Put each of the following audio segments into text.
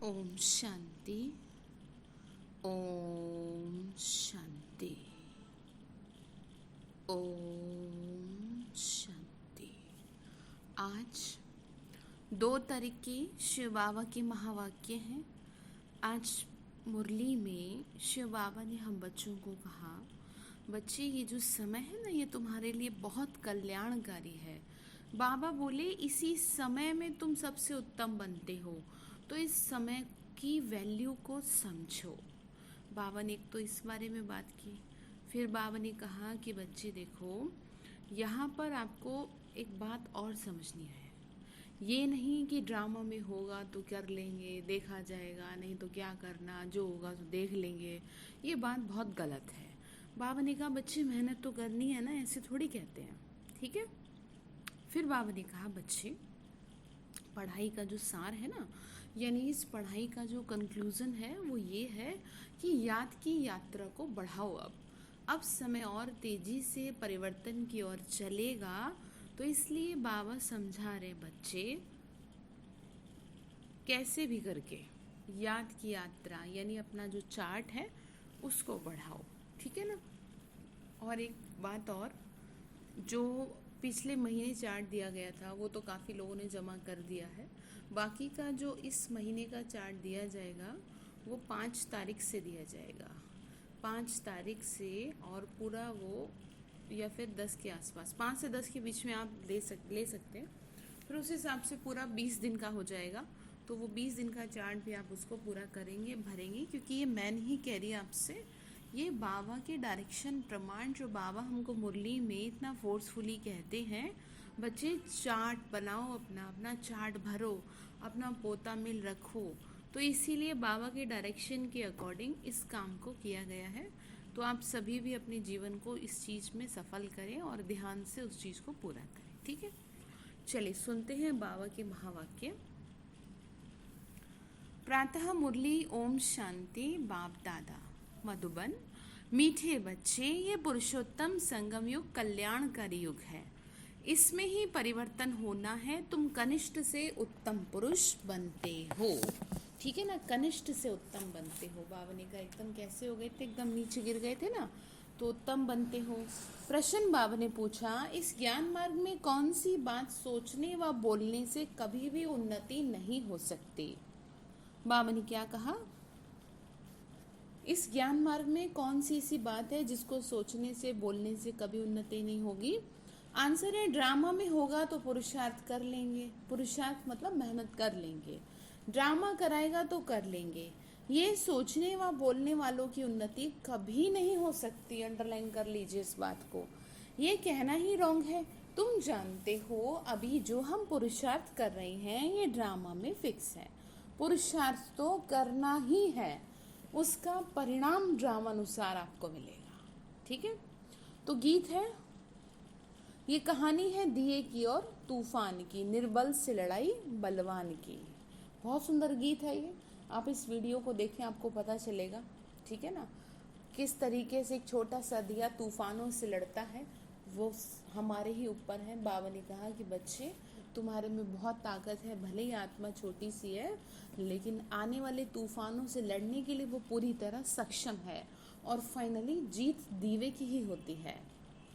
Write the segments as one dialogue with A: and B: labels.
A: ओम शांति। ओम शांति। ओम शांति। आज 2 तारीख की शिव बाबा के महावाक्य हैं। आज मुरली में शिव बाबा ने हम बच्चों को कहा, बच्चे ये जो समय है ना, ये तुम्हारे लिए बहुत कल्याणकारी है। बाबा बोले इसी समय में तुम सबसे उत्तम बनते हो, तो इस समय की वैल्यू को समझो। बाबा ने एक तो इस बारे में बात की। फिर बाबा ने कहा कि बच्चे देखो, यहाँ पर आपको एक बात और समझनी है। ये नहीं कि ड्रामा में होगा तो कर लेंगे, देखा जाएगा, नहीं तो क्या करना, जो होगा तो देख लेंगे। ये बात बहुत गलत है। बाबा ने कहा बच्चे मेहनत तो करनी है ना, ऐसे थोड़ी कहते हैं, ठीक है। फिर बाबा ने कहा बच्चे, पढ़ाई का जो सार है ना, यानी इस पढ़ाई का जो कंक्लूजन है वो ये है कि याद की यात्रा को बढ़ाओ। अब समय और तेजी से परिवर्तन की ओर चलेगा, तो इसलिए बाबा समझा रहे बच्चे, कैसे भी करके याद की यात्रा यानी अपना जो चार्ट है उसको बढ़ाओ, ठीक है ना। और एक बात और, जो पिछले महीने चार्ट दिया गया था वो तो काफ़ी लोगों ने जमा कर दिया है। बाकी का जो इस महीने का चार्ट दिया जाएगा वो 5 तारीख से दिया जाएगा, 5 तारीख से, और पूरा वो या फिर 10 के आसपास, 5 से 10 के बीच में आप ले सकते हैं। फिर उस हिसाब से पूरा 20 दिन का हो जाएगा। तो वो 20 दिन का चार्ट भी आप उसको पूरा करेंगे, भरेंगे, क्योंकि ये मैं नहीं कह रही आपसे, ये बाबा के डायरेक्शन प्रमाण जो बाबा हमको मुरली में इतना फोर्सफुली कहते हैं, बच्चे चार्ट बनाओ, अपना चार्ट भरो, अपना पोता मिल रखो। तो इसीलिए बाबा के डायरेक्शन के अकॉर्डिंग इस काम को किया गया है। तो आप सभी भी अपने जीवन को इस चीज़ में सफल करें और ध्यान से उस चीज़ को पूरा करें, ठीक है। चलिए सुनते हैं बाबा के महावाक्य। प्रातः मुरली ओम शांति। बाप दादा मधुबन। मीठे बच्चे, ये पुरुषोत्तम संगम युग कल्याणकारी युग है। इसमें ही परिवर्तन होना है। तुम कनिष्ठ से उत्तम पुरुष बनते हो, ठीक है ना। कनिष्ठ से उत्तम बनते हो। बाबा ने कहा एकदम कैसे हो गए थे, एकदम नीचे गिर गए थे ना, तो उत्तम बनते हो। प्रश्न बाबा ने पूछा, इस ज्ञान मार्ग में कौन सी बात सोचने व बोलने से कभी भी उन्नति नहीं हो सकती। बाबा ने क्या कहा, इस ज्ञान मार्ग में कौन सी ऐसी बात है जिसको सोचने से बोलने से कभी उन्नति नहीं होगी। आंसर है, ड्रामा में होगा तो पुरुषार्थ कर लेंगे। पुरुषार्थ मतलब मेहनत कर लेंगे। ड्रामा कराएगा तो कर लेंगे। ये सोचने व बोलने वालों की उन्नति कभी नहीं हो सकती। अंडरलाइन कर लीजिए इस बात को। ये कहना ही रॉन्ग है। तुम जानते हो अभी जो हम पुरुषार्थ कर रहे हैं ये ड्रामा में फिक्स है। पुरुषार्थ तो करना ही है, उसका परिणाम ड्रामा अनुसार आपको मिलेगा, ठीक है। तो गीत है, ये कहानी है दिए की और तूफान की, निर्बल से लड़ाई बलवान की। बहुत सुंदर गीत है ये। आप इस वीडियो को देखें, आपको पता चलेगा, ठीक है ना, किस तरीके से एक छोटा सा दिया तूफानों से लड़ता है। वो हमारे ही ऊपर है। बाबा ने कहा कि बच्चे तुम्हारे में बहुत ताकत है, भले ही आत्मा छोटी सी है, लेकिन आने वाले तूफानों से लड़ने के लिए वो पूरी तरह सक्षम है। और फाइनली जीत दीवे की ही होती है,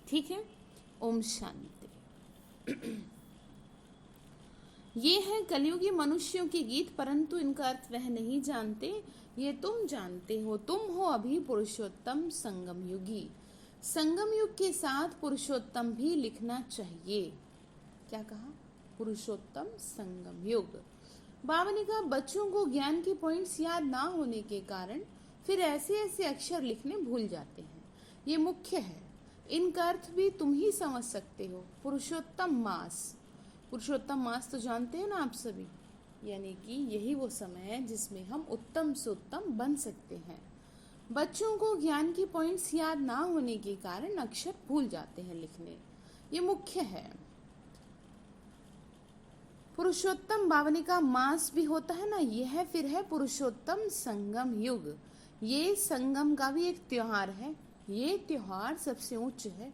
A: ठीक है। ओम शांति। ये है कलयुगी मनुष्यों के गीत, परंतु इनका अर्थ वह नहीं जानते। ये तुम जानते हो। तुम हो अभी पुरुषोत्तम संगम युगी। संगम युग के साथ पुरुषोत्तम भी लिखना चाहिए। क्या कहा, पुरुषोत्तम संगम युग। बाबा ने कहा बच्चों को ज्ञान के पॉइंट्स याद ना होने के कारण फिर ऐसे ऐसे अक्षर लिखने भूल जाते हैं। ये मुख्य है। इनका अर्थ भी तुम ही समझ सकते हो। पुरुषोत्तम मास, पुरुषोत्तम मास तो जानते हैं ना आप सभी, यानी कि यही वो समय है जिसमें हम उत्तम से उत्तम बन सकते हैं। बच्चों को ज्ञान की पॉइंट्स याद ना होने के कारण अक्षर भूल जाते हैं लिखने। ये मुख्य है। पुरुषोत्तम बावनी का मास भी होता है ना, यह फिर है पुरुषोत्तम संगम युग। ये संगम का भी एक त्योहार है। ये त्योहार सबसे उच्च है।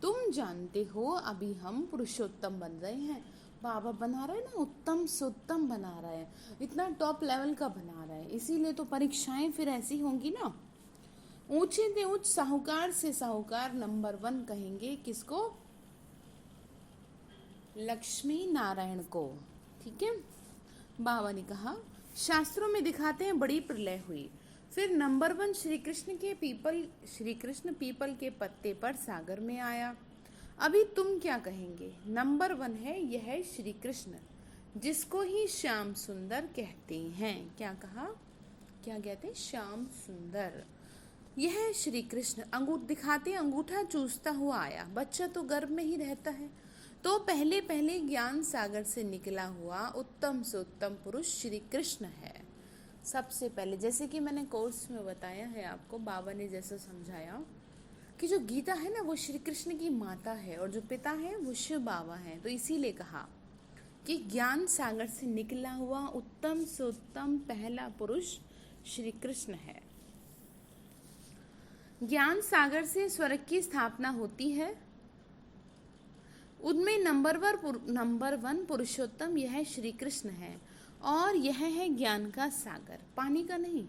A: तुम जानते हो अभी हम पुरुषोत्तम बन रहे हैं। बाबा बना रहे हैं ना, उत्तम से उत्तम बना रहे हैं, इतना टॉप लेवल का बना रहे हैं, इसीलिए तो परीक्षाएं फिर ऐसी होंगी ना। ऊंचे से उच्च, साहूकार से साहूकार, नंबर 1 कहेंगे किसको? लक्ष्मी नारायण को। ठीक है। बाबा ने कहा शास्त्रों में दिखाते हैं बड़ी प्रलय हुई, फिर नंबर 1 श्री कृष्ण पीपल के पत्ते पर सागर में आया। अभी तुम क्या कहेंगे? नंबर 1 है यह श्री कृष्ण, जिसको ही श्याम सुंदर कहते हैं। क्या कहा? क्या कहते हैं? श्याम सुंदर। यह श्री कृष्ण दिखाते अंगूठा चूसता हुआ आया। बच्चा तो गर्भ में ही रहता है, तो पहले पहले ज्ञान सागर से निकला हुआ उत्तम से उत्तम पुरुष श्री कृष्ण है। सबसे पहले, जैसे कि मैंने कोर्स में बताया है आपको, बाबा ने जैसे समझाया कि जो गीता है ना वो श्री कृष्ण की माता है और जो पिता है वो शिव बाबा है। तो इसीलिए कहा कि ज्ञान सागर से निकला हुआ उत्तम से उत्तम पहला पुरुष श्री कृष्ण है। ज्ञान सागर से स्वर्ग की स्थापना होती है, उनमें नंबर 1 पुरुषोत्तम यह श्री कृष्ण है, और यह है ज्ञान का सागर, पानी का नहीं।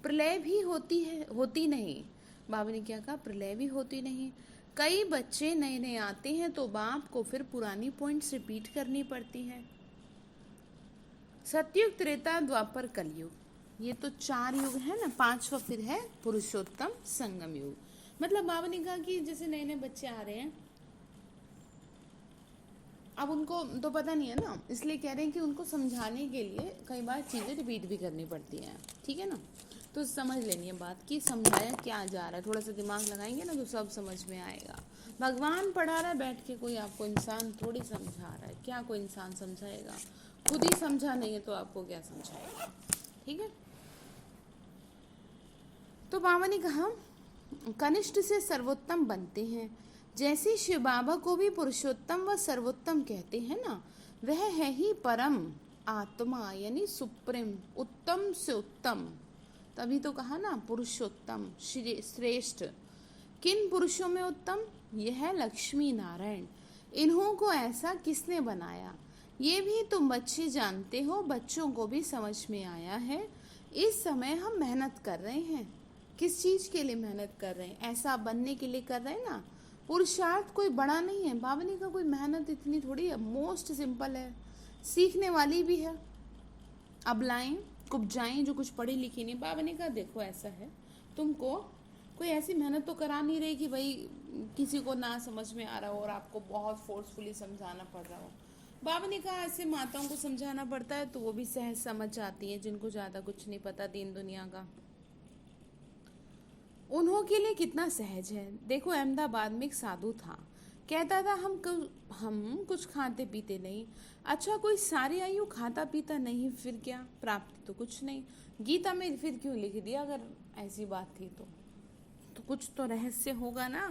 A: प्रलय भी होती नहीं। बाबा ने क्या कहा? प्रलय भी होती नहीं। कई बच्चे नए नए आते हैं तो बाप को फिर पुरानी पॉइंट्स रिपीट करनी पड़ती है। सतयुग, त्रेता, द्वापर, कलयुग, ये तो 4 युग है ना। 5वां फिर है पुरुषोत्तम संगम युग। मतलब बाबा ने कहा कि जैसे नए नए बच्चे आ रहे हैं, अब उनको तो पता नहीं है ना, इसलिए कह रहे हैं कि उनको समझाने के लिए कई बार चीज़ें रिपीट भी करनी पड़ती हैं। ठीक है ना। तो समझ लेनी है बात कि समझाया क्या जा रहा है, थोड़ा सा दिमाग लगाएंगे ना तो सब समझ में आएगा। भगवान पढ़ा रहा है बैठ के, कोई आपको इंसान थोड़ी समझा रहा है। क्या कोई इंसान समझाएगा? खुद ही समझा नहीं है तो आपको क्या समझाएगा? ठीक है। तो बाबा ने कहा कनिष्ठ से सर्वोत्तम बनते हैं। जैसे शिव बाबा को भी पुरुषोत्तम व सर्वोत्तम कहते हैं ना, वह है ही परम आत्मा, यानी सुप्रीम, उत्तम से उत्तम। तभी तो कहा ना पुरुषोत्तम, श्रेष्ठ। किन पुरुषों में उत्तम? यह है लक्ष्मी नारायण। इन्हों को ऐसा किसने बनाया? ये भी तुम बच्चे जानते हो, बच्चों को भी समझ में आया है। इस समय हम मेहनत कर रहे हैं। किस चीज़ के लिए मेहनत कर रहे हैं? ऐसा बनने के लिए कर रहे हैं ना। पुरुषार्थ कोई बड़ा नहीं है। बाबा ने कहा कोई मेहनत इतनी थोड़ी है, मोस्ट सिंपल है, सीखने वाली भी है। अबलाएं कुब्जाएं जो कुछ पढ़ी लिखी नहीं। बाबा ने कहा देखो ऐसा है, तुमको कोई ऐसी मेहनत तो करा नहीं रही कि भाई किसी को ना समझ में आ रहा हो और आपको बहुत फोर्सफुली समझाना पड़ रहा हो। बाबा ने कहा ऐसे माताओं को समझाना पड़ता है तो वो भी सहज समझ जाती हैं, जिनको ज़्यादा कुछ नहीं पता दीन दुनिया का। उन्हों के लिए कितना सहज है। देखो अहमदाबाद में एक साधु था, कहता था हम कुछ खाते पीते नहीं। अच्छा कोई सारी आयु खाता पीता नहीं, फिर क्या प्राप्ति तो कुछ नहीं। गीता में फिर क्यों लिख दिया? अगर ऐसी बात थी तो कुछ तो रहस्य होगा ना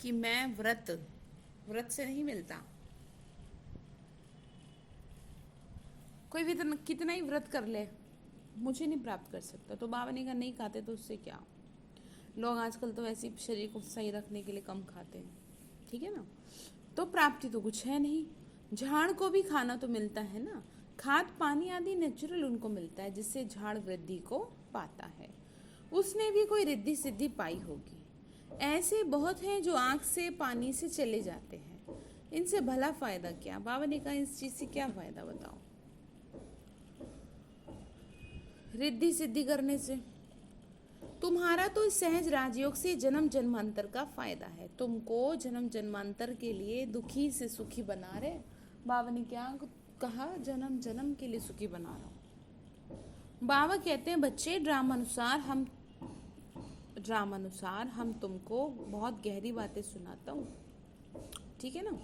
A: कि मैं व्रत से नहीं मिलता। कोई भी कितना ही व्रत कर ले, मुझे नहीं प्राप्त कर सकता। तो बाबा ने कहा नहीं खाते तो उससे क्या। लोग आजकल तो वैसे शरीर को सही रखने के लिए कम खाते हैं। ठीक है ना। तो प्राप्ति तो कुछ है नहीं। झाड़ को भी खाना तो मिलता है ना, खाद पानी आदि नेचुरल उनको मिलता है, जिससे झाड़ वृद्धि को पाता है। उसने भी कोई रिद्धि सिद्धि पाई होगी। ऐसे बहुत हैं जो आँख से पानी से चले जाते हैं, इनसे भला फायदा क्या? बाबा ने कहा इस चीज से क्या फायदा बताओ? रिद्धि सिद्धि करने से तुम्हारा तो इस सहज राजयोग से जन्म जन्मांतर का फायदा है। तुमको जन्म जन्मांतर के लिए दुखी से सुखी बना रहे। बाबा ने क्या कहा? जन्म जन्म के लिए सुखी बना रहा हूं। बाबा कहते हैं बच्चे ड्रामा अनुसार हम तुमको बहुत गहरी बातें सुनाता हूँ। ठीक है ना।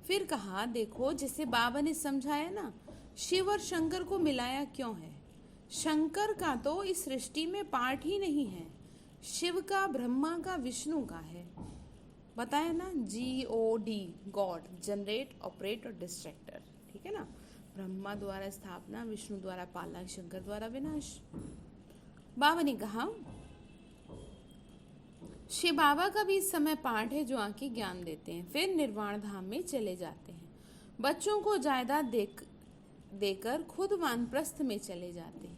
A: फिर कहा देखो जैसे बाबा ने समझाया ना, शिव और शंकर को मिलाया क्यों है? शंकर का तो इस सृष्टि में पार्ट ही नहीं है। शिव का, ब्रह्मा का, विष्णु का है। बताया ना, GOD, गॉड, जनरेट, ऑपरेट और डिस्ट्रैक्टर। ठीक है ना। ब्रह्मा द्वारा स्थापना, विष्णु द्वारा पालना, शंकर द्वारा विनाश। बाबा ने कहा शिव बाबा का भी इस समय पाठ है जो आके ज्ञान देते हैं, फिर निर्वाण धाम में चले जाते हैं। बच्चों को जायदाद देकर खुद वानप्रस्थ में चले जाते।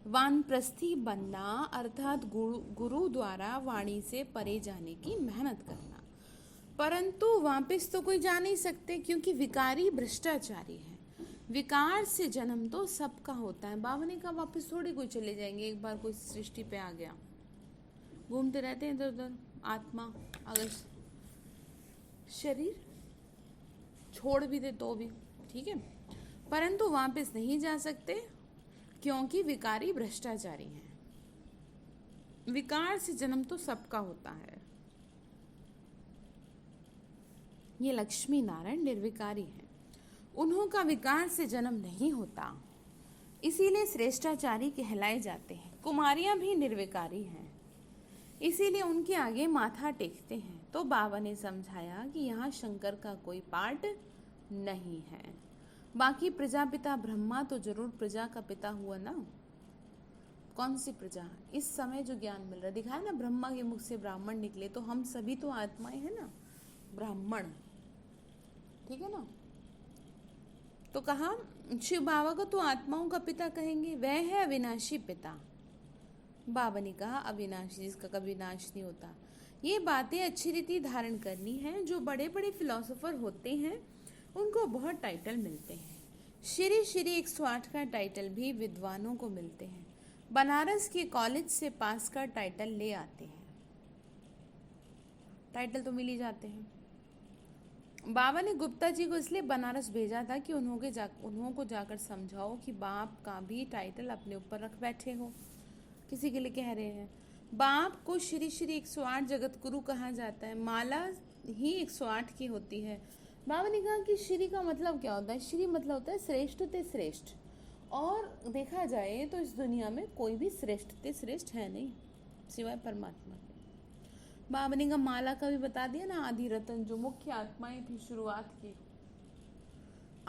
A: वानप्रस्थी बनना अर्थात गुरु द्वारा वाणी से परे जाने की मेहनत करना। परंतु वापस तो कोई जा नहीं सकते, क्योंकि विकारी भ्रष्टाचारी है। विकार से जन्म तो सबका होता है। बाबा ने कहा वापस थोड़ी कोई चले जाएंगे, एक बार कोई सृष्टि पे आ गया। घूमते रहते हैं इधर उधर आत्मा, अगर शरीर छोड़ भी दे तो भी ठीक है, परंतु वापस नहीं जा सकते, क्योंकि विकारी भ्रष्टाचारी हैं। विकार से जन्म तो सबका होता है। ये लक्ष्मी नारायण निर्विकारी हैं, उन्हों का विकार से जन्म नहीं होता, इसीलिए श्रेष्ठाचारी कहलाए जाते हैं। कुमारियां भी निर्विकारी हैं, इसीलिए उनके आगे माथा टेकते हैं। तो बाबा ने समझाया कि यहाँ शंकर का कोई पार्ट नहीं है। बाकी प्रजापिता ब्रह्मा तो जरूर प्रजा का पिता हुआ ना। कौन सी प्रजा? इस समय जो ज्ञान मिल रहा है, दिखाया ना, ब्रह्मा के मुख से ब्राह्मण निकले, तो हम सभी तो आत्माएं हैं ना, ब्राह्मण, ठीक है ना। तो कहा शिव बाबा को तो आत्माओं का पिता कहेंगे, वह है अविनाशी पिता। बाबा ने कहा अविनाशी, जिसका कभी नाश नहीं होता। ये बातें अच्छी रीति धारण करनी है। जो बड़े बड़े फिलोसोफर होते हैं उनको बहुत टाइटल मिलते हैं। श्री श्री 108 का टाइटल भी विद्वानों को मिलते हैं। बनारस के कॉलेज से पास का टाइटल ले आते हैं। टाइटल तो मिल ही जाते हैं। बाबा ने गुप्ता जी को इसलिए बनारस भेजा था कि उन्हों को जाकर समझाओ कि बाप का भी टाइटल अपने ऊपर रख बैठे हो। किसी के लिए कह रहे हैं। बाप को श्री श्री 108 जगत गुरु कहा जाता है। माला ही 108 की होती है। बाबा ने कहा कि श्री का मतलब क्या होता है? श्री मतलब होता है श्रेष्ठ ते श्रेष्ठ। और देखा जाए तो इस दुनिया में कोई भी श्रेष्ठ ते श्रेष्ठ है नहीं सिवाय परमात्मा के। बाबा ने कहा माला का भी बता दिया ना, आदि रतन जो मुख्य आत्माएं थी शुरुआत की,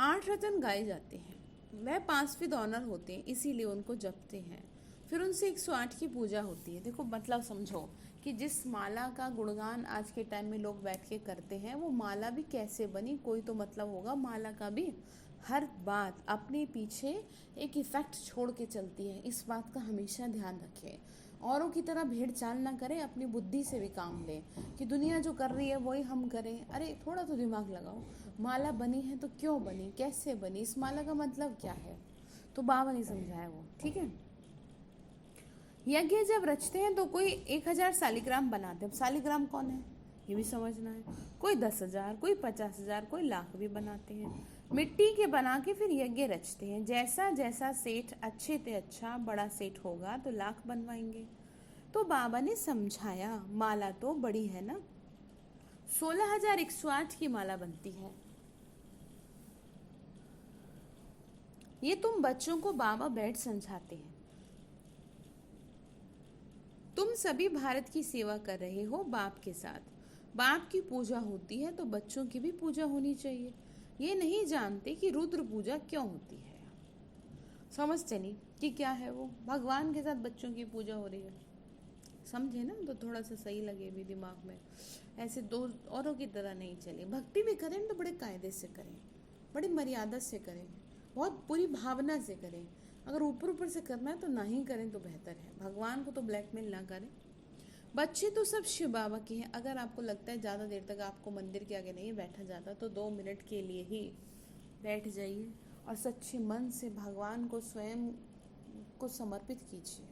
A: 8 रतन गाए जाते हैं। वह 5वीं ऑनर होते हैं, इसीलिए उनको जपते हैं। फिर उनसे 108 की पूजा होती है। देखो मतलब समझो कि जिस माला का गुणगान आज के टाइम में लोग बैठ के करते हैं, वो माला भी कैसे बनी, कोई तो मतलब होगा माला का भी। हर बात अपने पीछे एक इफेक्ट छोड़ के चलती है, इस बात का हमेशा ध्यान रखें। औरों की तरह भेड़ चाल ना करें, अपनी बुद्धि से भी काम लें कि दुनिया जो कर रही है वही हम करें। अरे थोड़ा तो दिमाग लगाओ, माला बनी है तो क्यों बनी, कैसे बनी, इस माला का मतलब क्या है। तो बाबा ने समझाया वो, ठीक है। यज्ञ जब रचते हैं तो कोई 1000 शालिग्राम बनाते हैं। अब शालिग्राम कौन है ये भी समझना है। कोई 10,000, कोई 50,000, कोई लाख भी बनाते हैं। मिट्टी के बना के फिर यज्ञ रचते हैं। जैसा जैसा सेठ अच्छे ते अच्छा बड़ा सेठ होगा तो लाख बनवाएंगे। तो बाबा ने समझाया माला तो बड़ी है ना, 16,108 की माला बनती है। ये तुम बच्चों को बाबा बैठ समझाते हैं। तुम सभी भारत की सेवा कर रहे हो बाप के साथ। बाप की पूजा होती है तो बच्चों की भी पूजा होनी चाहिए। ये नहीं जानते कि रुद्र पूजा क्यों होती है। समझते नहीं कि क्या है वो। भगवान के साथ बच्चों की पूजा हो रही है, समझे ना, तो थोड़ा सा सही लगे भी दिमाग में। ऐसे दो औरों की तरह नहीं चले। भक्ति भी करें तो बड़े कायदे से करें, बड़ी मर्यादा से करें, बहुत पूरी भावना से करें। अगर ऊपर ऊपर से करना है तो ना ही करें तो बेहतर है। भगवान को तो ब्लैकमेल ना करें। बच्चे तो सब शिव बाबा के हैं। अगर आपको लगता है ज़्यादा देर तक आपको मंदिर के आगे नहीं बैठा जाता तो 2 मिनट के लिए ही बैठ जाइए और सच्चे मन से भगवान को स्वयं को समर्पित कीजिए,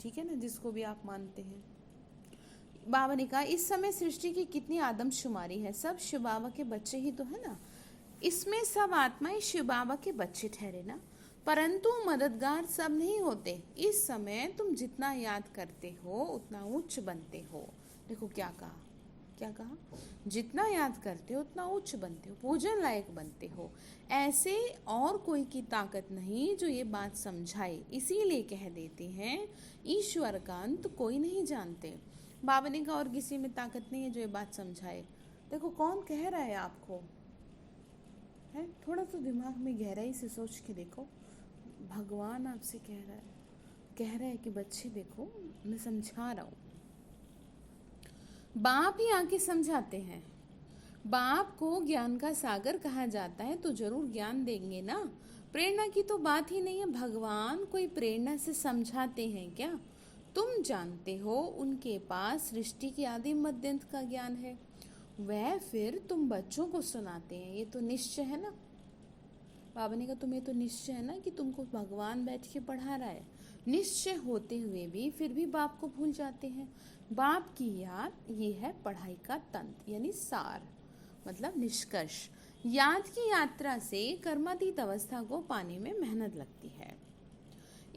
A: ठीक है ना, जिसको भी आप मानते हैं। बाबा ने कहा इस समय सृष्टि की कितनी आदमशुमारी है, सब शिव बाबा के बच्चे ही तो है ना। इसमें सब आत्माएं शिव बाबा के बच्चे ठहरे ना, परंतु मददगार सब नहीं होते। इस समय तुम जितना याद करते हो उतना उच्च बनते हो। देखो क्या कहा, क्या कहा, जितना याद करते हो उतना उच्च बनते हो, पूजन लायक बनते हो। ऐसे और कोई की ताकत नहीं जो ये बात समझाए, इसीलिए कह देते हैं ईश्वर का अंत कोई नहीं जानते। बाबा ने कहा और किसी में ताकत नहीं है जो ये बात समझाए। देखो कौन कह रहा है आपको, है, थोड़ा सा दिमाग में गहराई से सोच के देखो। भगवान आपसे कह रहा है कि बच्चे देखो मैं समझा रहा हूँ। बाप ही आके समझाते हैं। बाप को ज्ञान का सागर कहा जाता है तो जरूर ज्ञान देंगे ना। प्रेरणा की तो बात ही नहीं है, भगवान कोई प्रेरणा से समझाते हैं क्या? तुम जानते हो उनके पास सृष्टि की आदि मध्य अंत का ज्ञान है, वह फिर तुम बच्चों को सुनाते हैं, ये तो निश्चय है ना। बाबा ने कहा तुम्हें तो निश्चय है ना कि तुमको भगवान बैठ के पढ़ा रहा है। निश्चय होते हुए भी फिर भी बाप को भूल जाते हैं। बाप की याद ये है पढ़ाई का तंत्र यानी सार, मतलब निष्कर्ष। याद की यात्रा से कर्मातीत अवस्था को पाने में मेहनत लगती है,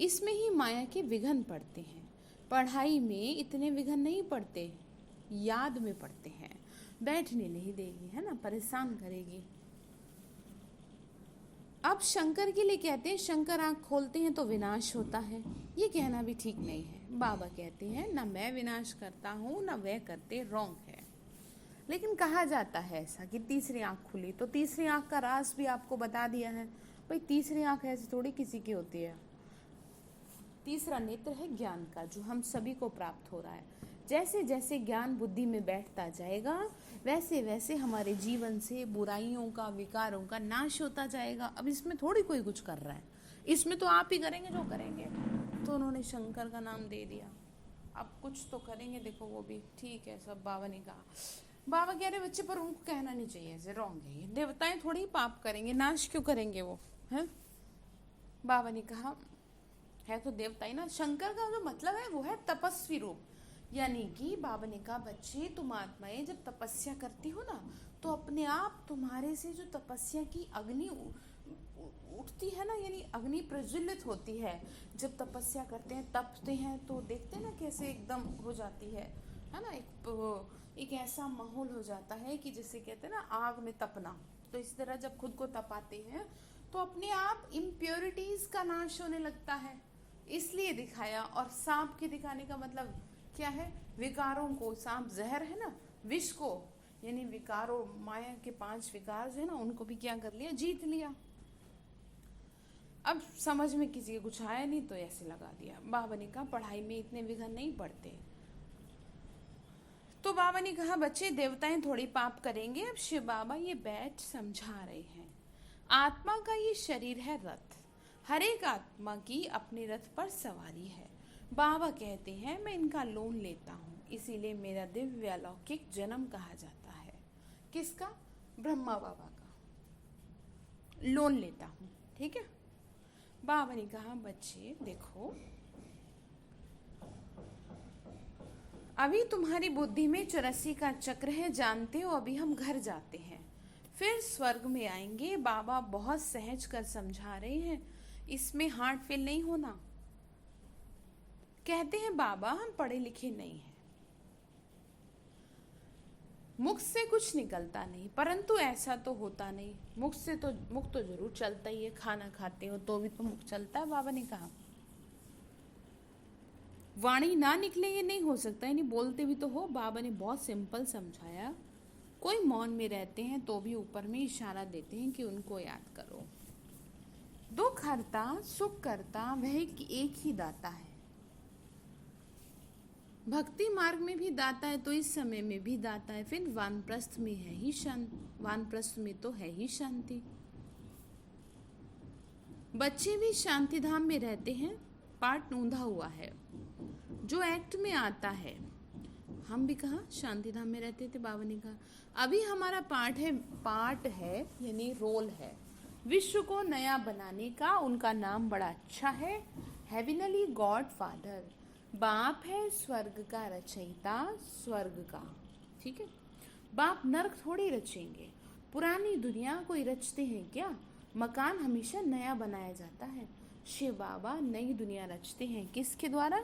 A: इसमें ही माया के विघ्न पड़ते हैं। पढ़ाई में इतने विघ्न नहीं पड़ते, याद में पड़ते हैं। बैठने नहीं देगी, है ना, परेशान करेगी। अब शंकर के लिए कहते हैं शंकर आंख खोलते हैं तो विनाश होता है, ये कहना भी ठीक नहीं है। बाबा कहते हैं ना मैं विनाश करता हूँ ना वह करते, रॉन्ग है। लेकिन कहा जाता है ऐसा कि तीसरी आंख खुली, तो तीसरी आंख का राज भी आपको बता दिया है। भाई तीसरी आंख ऐसी थोड़ी किसी की होती है। तीसरा नेत्र है ज्ञान का, जो हम सभी को प्राप्त हो रहा है। जैसे जैसे ज्ञान बुद्धि में बैठता जाएगा वैसे वैसे हमारे जीवन से बुराइयों का, विकारों का नाश होता जाएगा। अब इसमें थोड़ी कोई कुछ कर रहा है, इसमें तो आप ही करेंगे जो करेंगे। तो उन्होंने शंकर का नाम दे दिया, अब कुछ तो करेंगे। देखो वो भी ठीक है, सब बाबा ने कहा। बाबा कह रहे बच्चे पर उनको कहना नहीं चाहिए, ऐसे रॉन्ग है ये। देवताएं थोड़ी ही पाप करेंगे, नाश क्यों करेंगे वो, है। बाबा ने कहा है तो देवता ही ना। शंकर का जो मतलब है वो है तपस्वी रूप, यानी कि बाबा ने कहा बच्चे तुम आत्माएं जब तपस्या करती हो ना तो अपने आप तुम्हारे से जो तपस्या की अग्नि उठती है ना, यानी अग्नि प्रज्वलित होती है। जब तपस्या करते हैं, तपते हैं, तो देखते हैं ना कैसे एकदम हो जाती है ना। एक ऐसा माहौल हो जाता है कि जिसे कहते हैं ना आग में तपना। तो इसी तरह जब खुद को तपाते हैं तो अपने आप इम्प्योरिटीज का नाश होने लगता है, इसलिए दिखाया। और सांप के दिखाने का मतलब क्या है? विकारों को, सांप जहर है ना, विष को, यानी विकारों, माया के 5 विकार जो है ना उनको भी क्या कर लिया, जीत लिया। अब समझ में किसी के कुछ आया नहीं तो ऐसे लगा दिया। बाबा ने कहा पढ़ाई में इतने विघ्न नहीं पड़ते। तो बाबा ने कहा बच्चे देवताएं थोड़ी पाप करेंगे। अब शिव बाबा ये बैठ समझा रहे हैं, आत्मा का ये शरीर है रथ, हर एक आत्मा की अपने रथ पर सवारी है। बाबा कहते हैं मैं इनका लोन लेता हूँ, इसीलिए मेरा दिव्य अलौकिक जन्म कहा जाता है। किसका? ब्रह्मा बाबा का लोन लेता हूँ, ठीक है। बाबा ने कहा बच्चे देखो, अभी तुम्हारी बुद्धि में 84 का चक्र है, जानते हो। अभी हम घर जाते हैं, फिर स्वर्ग में आएंगे। बाबा बहुत सहज कर समझा रहे हैं, इसमें हार्ड फील नहीं होना। कहते हैं बाबा हम पढ़े लिखे नहीं हैं, मुख से कुछ निकलता नहीं, परंतु ऐसा तो होता नहीं। मुख तो जरूर चलता ही है, खाना खाते हो तो भी तो मुख चलता है। बाबा ने कहा वाणी ना निकले ये नहीं हो सकता, यानी बोलते भी तो हो। बाबा ने बहुत सिंपल समझाया, कोई मौन में रहते हैं तो भी ऊपर में इशारा देते हैं कि उनको याद करो। दुख हरता सुख करता वह एक ही दाता है। भक्ति मार्ग में भी दाता है तो इस समय में भी दाता है। फिर वानप्रस्थ में है ही शांति, वानप्रस्थ में तो है ही शांति। बच्चे भी शांति धाम में रहते हैं, पाठ नूंधा हुआ है जो एक्ट में आता है। हम भी कहा शांति धाम में रहते थे, बाबा ने कहा अभी हमारा पार्ट है यानी रोल है विश्व को नया बनाने का। उनका नाम बड़ा अच्छा है, हेविनली गॉड फादर। बाप है स्वर्ग का रचयिता, स्वर्ग का, ठीक है। बाप नर्क थोड़ी रचेंगे, पुरानी दुनिया कोई रचते हैं क्या? मकान हमेशा नया बनाया जाता है। शिव बाबा नई दुनिया रचते हैं, किसके द्वारा?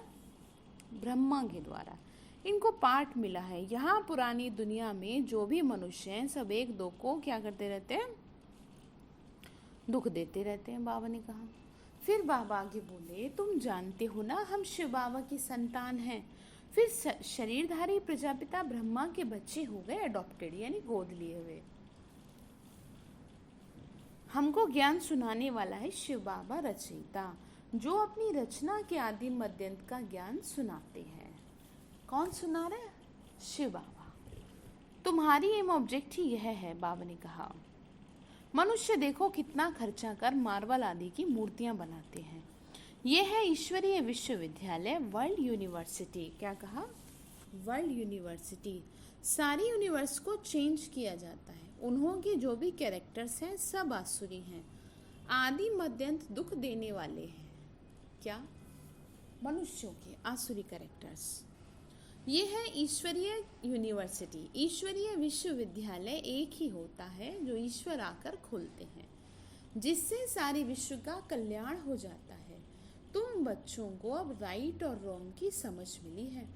A: ब्रह्मा के द्वारा। इनको पाठ मिला है, यहाँ पुरानी दुनिया में जो भी मनुष्य हैं सब एक दो को क्या करते रहते हैं? दुख देते रहते हैं, बाबा ने कहा। फिर बाबा आगे बोले तुम जानते हो ना हम शिव बाबा की संतान हैं। फिर शरीरधारी प्रजापिता ब्रह्मा के बच्चे हो गए अडॉप्टेड, यानी गोद लिए हुए। हमको ज्ञान सुनाने वाला है शिव बाबा रचयिता, जो अपनी रचना के आदि मध्यंत का ज्ञान सुनाते हैं। कौन सुना रहे हैं? शिव बाबा। तुम्हारी एम ऑब्जेक्ट ही यह है, बाबा ने कहा। मनुष्य देखो कितना खर्चा कर मार्बल आदि की मूर्तियां बनाते हैं। यह है ईश्वरीय विश्वविद्यालय, वर्ल्ड यूनिवर्सिटी। क्या कहा? World university. सारी यूनिवर्स को चेंज किया जाता है। उन्हों के जो भी कैरेक्टर्स हैं सब आसुरी हैं, आदि मध्यंत दुख देने वाले हैं। क्या? मनुष्यों के आसुरी कैरेक्टर्स। ये है ईश्वरीय यूनिवर्सिटी। ईश्वरीय विश्वविद्यालय एक ही होता है जो ईश्वर आकर खोलते हैं, जिससे सारे विश्व का कल्याण हो जाता है। तुम बच्चों को अब राइट और रॉन्ग की समझ मिली है,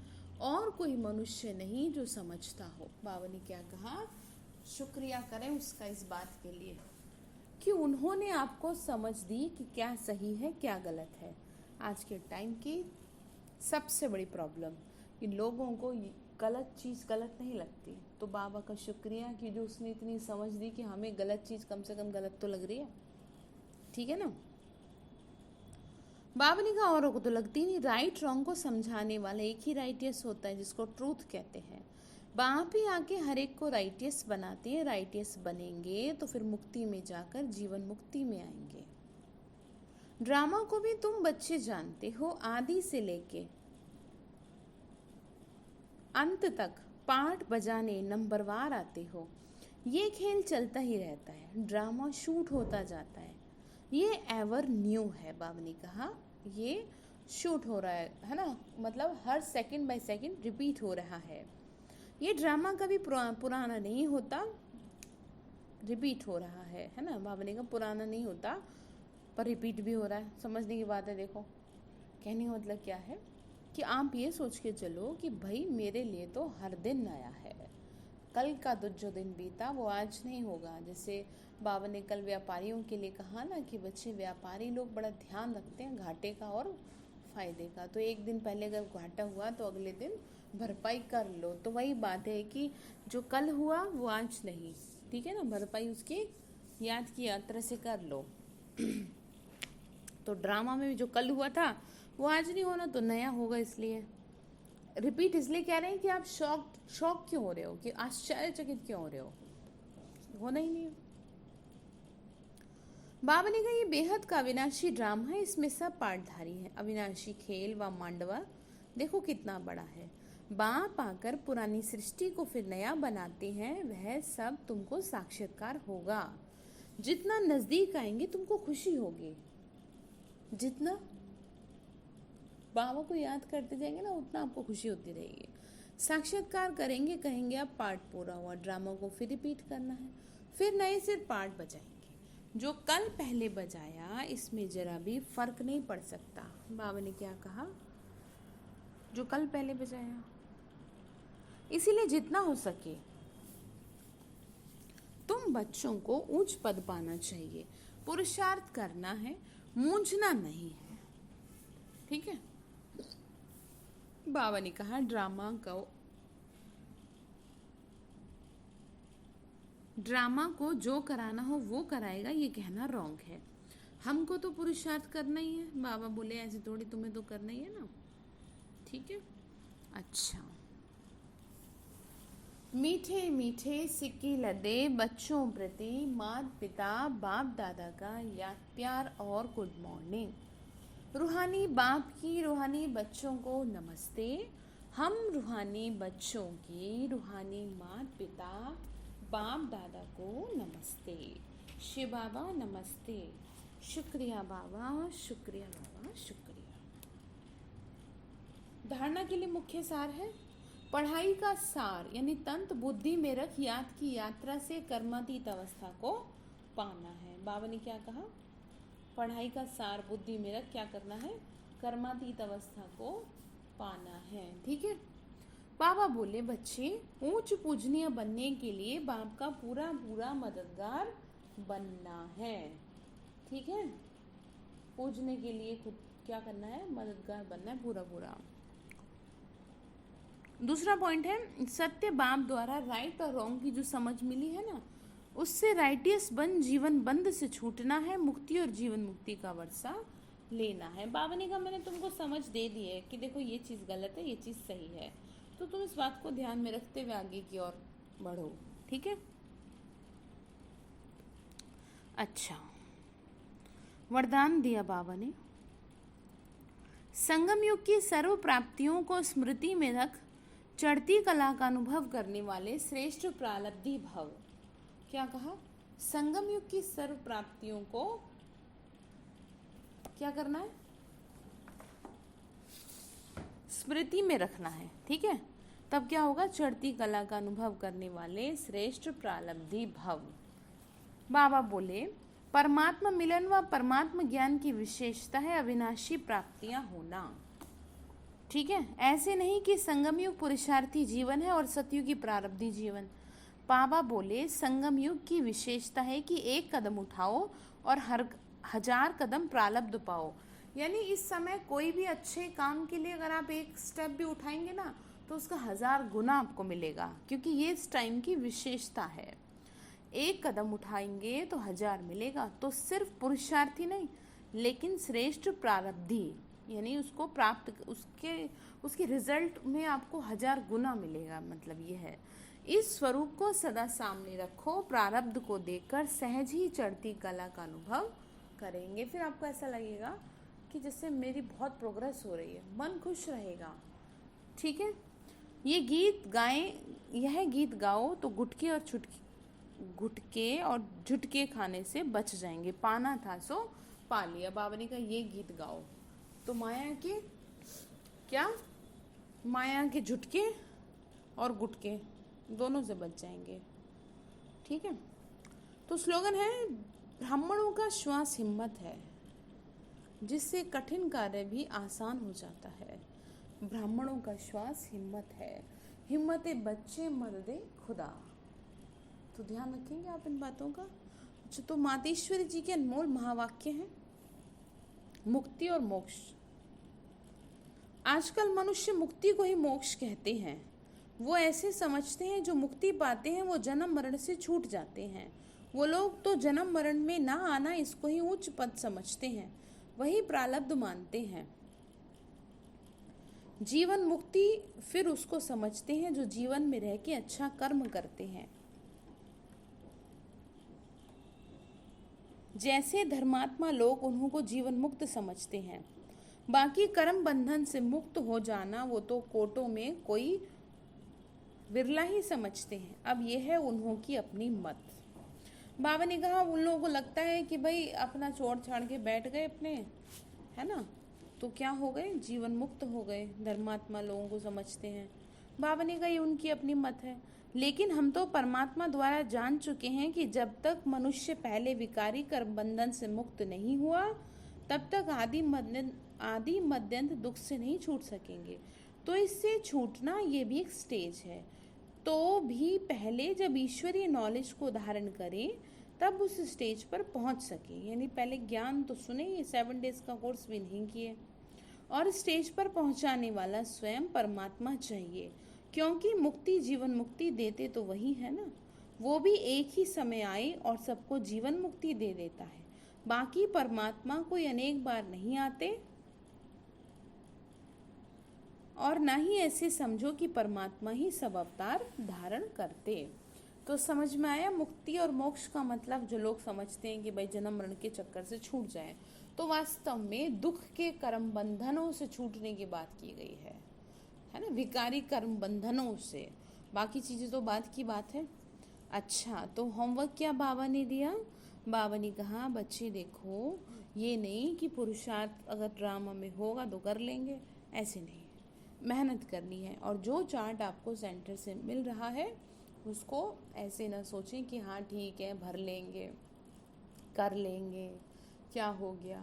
A: और कोई मनुष्य नहीं जो समझता हो। बाबा ने क्या कहा? शुक्रिया करें उसका इस बात के लिए कि उन्होंने आपको समझ दी कि क्या सही है क्या गलत है। आज के टाइम की सबसे बड़ी प्रॉब्लम कि लोगों को गलत चीज़ गलत नहीं लगती। तो बाबा का शुक्रिया कि जो उसने इतनी समझ दी कि हमें गलत चीज़ कम से कम गलत तो लग रही है। ठीक है ना? बाबा ने कहा औरों को तो लगती नहीं। राइट रॉन्ग को समझाने वाला एक ही राइटियस होता है, जिसको ट्रूथ कहते हैं। बाप ही आके हर एक को राइटियस बनाते हैं। राइटियस बनेंगे तो फिर मुक्ति में जाकर जीवन मुक्ति में आएंगे। ड्रामा को भी तुम बच्चे जानते हो, आदि से लेके अंत तक पार्ट बजाने नंबरवार आते हो। ये खेल चलता ही रहता है, ड्रामा शूट होता जाता है। ये एवर न्यू है। बाबा ने कहा ये शूट हो रहा है ना, मतलब हर सेकंड बाय सेकंड रिपीट हो रहा है। ये ड्रामा कभी पुराना नहीं होता, रिपीट हो रहा है ना। बाबा ने कहा पुराना नहीं होता पर रिपीट भी हो रहा है। समझने की बात है। देखो कहने का मतलब क्या है कि आप ये सोच के चलो कि भाई मेरे लिए तो हर दिन नया है। कल का तो जो दिन बीता वो आज नहीं होगा। जैसे बाबा ने कल व्यापारियों के लिए कहा ना कि बच्चे व्यापारी लोग बड़ा ध्यान रखते हैं घाटे का और फायदे का। तो एक दिन पहले अगर घाटा हुआ तो अगले दिन भरपाई कर लो। तो वही बात है कि जो कल हुआ वो आज नहीं, ठीक है ना। भरपाई उसकी याद की यात्रा से कर लो। तो ड्रामा में भी जो कल हुआ था वो आज नहीं होना, तो नया होगा। इसलिए रिपीट इसलिए कह रहे हैं कि आप शॉक क्यों हो रहे हो, कि आश्चर्यचकित क्यों हो रहे हो, होना ही नहीं। बाबा ने कहा ये बेहद का अविनाशी ड्रामा है, इसमें सब पार्टधारी है। अविनाशी खेल व मांडवा देखो कितना बड़ा है। बाप आकर पुरानी सृष्टि को फिर नया बनाते हैं, वह सब तुमको साक्षात्कार होगा। जितना नजदीक आएंगे तुमको खुशी होगी। जितना बाबा को याद करते जाएंगे ना उतना आपको खुशी होती रहेगी। साक्षात्कार करेंगे, कहेंगे अब पार्ट पूरा हुआ, ड्रामा को फिर रिपीट करना है, फिर नए से पार्ट बजाएंगे। जो कल पहले बजाया इसमें जरा भी फर्क नहीं पड़ सकता। बाबा ने क्या कहा? जो कल पहले बजाया। इसीलिए जितना हो सके तुम बच्चों को उच्च पद पाना चाहिए, पुरुषार्थ करना है, मूंझना नहीं है। ठीक है। बाबा ने कहा ड्रामा को जो कराना हो वो कराएगा, ये कहना रॉन्ग है। हमको तो पुरुषार्थ करना ही है। बाबा बोले ऐसे थोड़ी, तुम्हें तो करना ही है ना। ठीक है। अच्छा, मीठे मीठे सिक्के लदे बच्चों प्रति माता पिता बाप दादा का याद प्यार और गुड मॉर्निंग। रूहानी बाप की रूहानी बच्चों को नमस्ते। हम रूहानी बच्चों की रूहानी माता पिता बाप दादा को नमस्ते। शिव बाबा नमस्ते। शुक्रिया बाबा, शुक्रिया बाबा, शुक्रिया। धारणा के लिए मुख्य सार है पढ़ाई का सार, यानी तंत्र बुद्धि में रख याद की यात्रा से कर्मातीत अवस्था को पाना है। बाबा ने क्या कहा? पढ़ाई का सार बुद्धि में रख क्या करना है? कर्मातीत अवस्था को पाना है। ठीक है। बाबा बोले बच्चे ऊंच पूजनीय बनने के लिए बाप का पूरा पूरा मददगार बनना है। ठीक है। पूजने के लिए खुद क्या करना है? मददगार बनना है पूरा पूरा। दूसरा पॉइंट है सत्य बाप द्वारा राइट और रॉन्ग की जो समझ मिली है ना, उससे राइटियस बन जीवन बंद से छूटना है, मुक्ति और जीवन मुक्ति का वर्षा लेना है। बाबा ने कहा मैंने तुमको समझ दे दी है कि देखो ये चीज़ गलत है, ये चीज़ सही है, तो तुम इस बात को ध्यान में रखते हुए आगे की ओर बढ़ो। ठीक है। अच्छा, वरदान दिया बाबा ने, संगम युग की सर्व प्राप्तियों को स्मृति में रख चढ़ती कला का अनुभव करने वाले श्रेष्ठ प्रारब्धी भव। क्या कहा? संगम युग की सर्व प्राप्तियों को क्या करना है? स्मृति में रखना है। ठीक है, तब क्या होगा? चढ़ती कला का अनुभव करने वाले श्रेष्ठ प्रारब्धी भव। बाबा बोले, परमात्मा मिलन व परमात्मा ज्ञान की विशेषता है अविनाशी प्राप्तियां होना। ठीक है, ऐसे नहीं कि संगम युग पुरुषार्थी जीवन है और सतयुगी प्रारब्धी जीवन। बाबा बोले, संगम युग की विशेषता है कि एक कदम उठाओ और हर 1000 कदम प्रारब्ध पाओ। यानी इस समय कोई भी अच्छे काम के लिए अगर आप एक स्टेप भी उठाएंगे ना, तो उसका 1000 गुना आपको मिलेगा, क्योंकि ये इस टाइम की विशेषता है। एक कदम उठाएंगे तो 1000 मिलेगा। तो सिर्फ पुरुषार्थी नहीं, लेकिन श्रेष्ठ प्रारब्धी, यानी उसको प्राप्त, उसके रिजल्ट में आपको 1000 गुना मिलेगा। मतलब ये है, इस स्वरूप को सदा सामने रखो। प्रारब्ध को देखकर सहज ही चढ़ती कला का अनुभव करेंगे। फिर आपको ऐसा लगेगा कि जैसे मेरी बहुत प्रोग्रेस हो रही है, मन खुश रहेगा। ठीक है, ये गीत गाएं, यह गीत गाओ तो गुटके और झुटके खाने से बच जाएंगे। पाना था सो पा लिया। बाबा ने कहा ये गीत गाओ तो माया के झुटके और गुटके दोनों से बच जाएंगे। ठीक है, तो स्लोगन है, ब्राह्मणों का श्वास हिम्मत है, जिससे कठिन कार्य भी आसान हो जाता है। ब्राह्मणों का श्वास हिम्मत है, हिम्मते बच्चे मर्दे खुदा। तो ध्यान रखेंगे आप इन बातों का। अच्छा, तो मातेश्वरी जी के अनमोल महावाक्य हैं, मुक्ति और मोक्ष। आजकल मनुष्य मुक्ति को ही मोक्ष कहते हैं। वो ऐसे समझते हैं जो मुक्ति पाते हैं वो जन्म मरण से छूट जाते हैं। वो लोग तो जन्म मरण में ना आना इसको ही उच्च पद समझते हैं, वही प्रारब्ध मानते हैं। जीवन मुक्ति फिर उसको समझते हैं जो जीवन में रह के अच्छा कर्म करते हैं। जैसे धर्मात्मा लोग उन्हों को जीवन मुक्त समझते हैं। बाकी कर्म बंधन से मुक्त हो जाना वो तो कोटों में कोई बिरला ही समझते हैं। अब यह है उन्हों की अपनी मत। बाबा ने कहा उन लोगों को लगता है कि भाई अपना छोड़ छाड़ के बैठ गए अपने, है ना, तो क्या हो गए? जीवन मुक्त हो गए। धर्मात्मा लोगों को समझते हैं। बाबा ने कहा ये उनकी अपनी मत है, लेकिन हम तो परमात्मा द्वारा जान चुके हैं कि जब तक मनुष्य पहले विकारी कर्म बंधन से मुक्त नहीं हुआ, तब तक आदि मध्यंत दुख से नहीं छूट सकेंगे। तो इससे छूटना ये भी एक स्टेज है। तो भी पहले जब ईश्वरीय नॉलेज को धारण करें तब उस स्टेज पर पहुंच सके। यानी पहले ज्ञान तो सुने, ये 7 डेज का कोर्स भी नहीं किए। और स्टेज पर पहुंचाने वाला स्वयं परमात्मा चाहिए, क्योंकि मुक्ति जीवन मुक्ति देते तो वही है ना। वो भी एक ही समय आए और सबको जीवन मुक्ति दे देता है। बाकी परमात्मा कोई अनेक बार नहीं आते, और ना ही ऐसे समझो कि परमात्मा ही सब अवतार धारण करते। तो समझ में आया मुक्ति और मोक्ष का मतलब। जो लोग समझते हैं कि भाई जन्म मरण के चक्कर से छूट जाए, तो वास्तव में दुख के कर्म बंधनों से छूटने की बात की गई है ना, विकारी कर्म बंधनों से। बाकी चीज़ें तो बाद की बात है। अच्छा, तो होमवर्क क्या बाबा ने दिया? बाबा ने कहा बच्चे देखो, ये नहीं कि पुरुषार्थ अगर ड्रामा में होगा तो कर लेंगे, ऐसे नहीं, मेहनत करनी है। और जो चार्ट आपको सेंटर से मिल रहा है उसको ऐसे ना सोचें कि हाँ ठीक है भर लेंगे, कर लेंगे, क्या हो गया।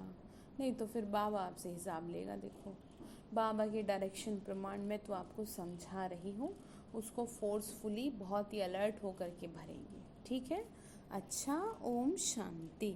A: नहीं तो फिर बाबा आपसे हिसाब लेगा। देखो, बाबा के डायरेक्शन प्रमाण में तो आपको समझा रही हूँ, उसको फोर्सफुली बहुत ही अलर्ट होकर के भरेंगे। ठीक है। अच्छा, ओम शांति।